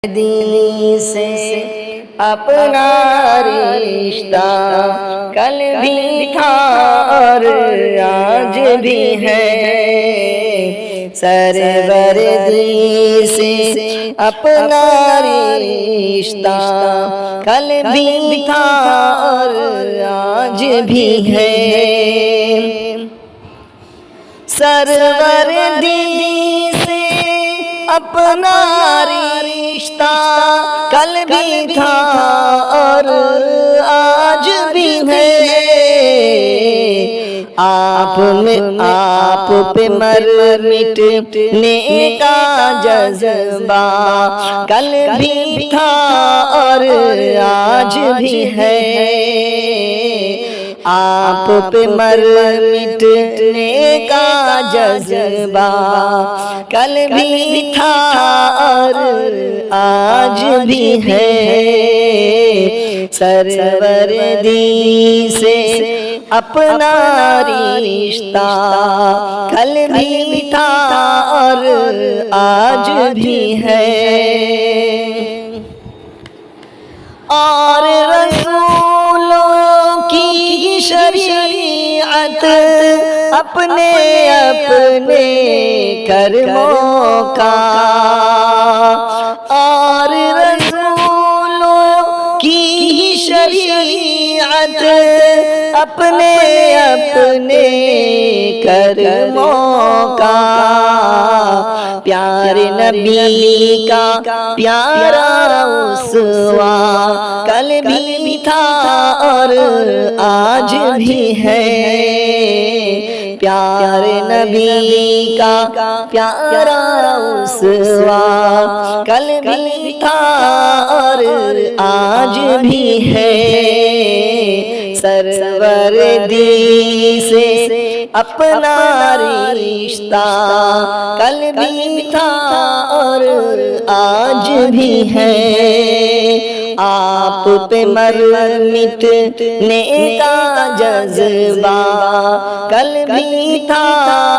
دین سے اپنا رشتہ کل بھی تھا اور آج بھی ہے، سرور دین سے اپنا رشتہ کل بھی تھا اور آج بھی ہے، سرور دین سے اپنا رشتہ کل بھی تھا اور آج بھی ہے، آپ پہ مٹنے کا جذبہ کل بھی تھا اور آج بھی ہے، آپ پہ مٹنے کا جذبہ کل بھی تھا اور آج بھی ہے، سرور دین سے اپنا رشتہ کل بھی تھا اور آج بھی ہے، اور رسولوں کی شریعت اپنے کرموں کا، اور رسولوں کی شریعت اپنے کرموں کا، پیارے نبی کا پیارا اسوہ کل بھی تھا اور آج بھی ہے، پیارے نبی کا پیارا اسوہ کل بھی تھا اور آج بھی ہے، سرور دین سے اپنا رشتہ کل بھی تھا اور آج بھی ہے، آپ پہ مٹنے کا جذبہ کل بھی تھا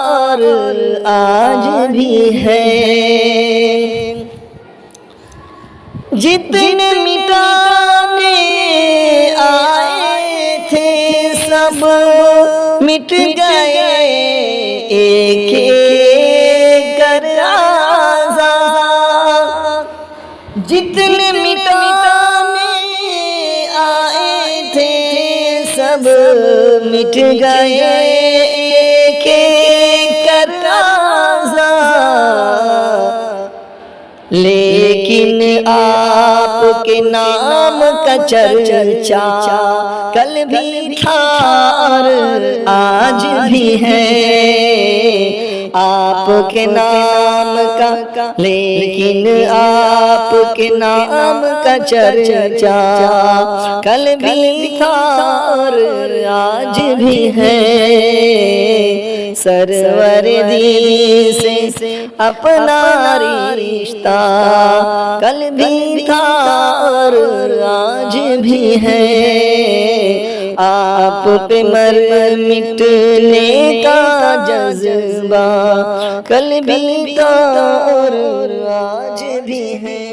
اور آج بھی ہے، جتنے مٹانے آئے تھے سب مٹ گئے ایک ایک کر آزاد، جتنے مٹانے آئے تھے سب مٹ گئے ایک ایک کر آزاد، لیکن آپ کے نام کا چرچا کل بھی تھا اور آج بھی ہے، آپ کے نام کا، لیکن آپ کے نام کا چرچا کل بھی تھا اور آج بھی ہے، سرور دین سے اپنا رشتہ کل بھی تھا اور آج بھی ہے، آپ پہ مٹنے کا جذبہ کل بھی تھا اور آج بھی ہے۔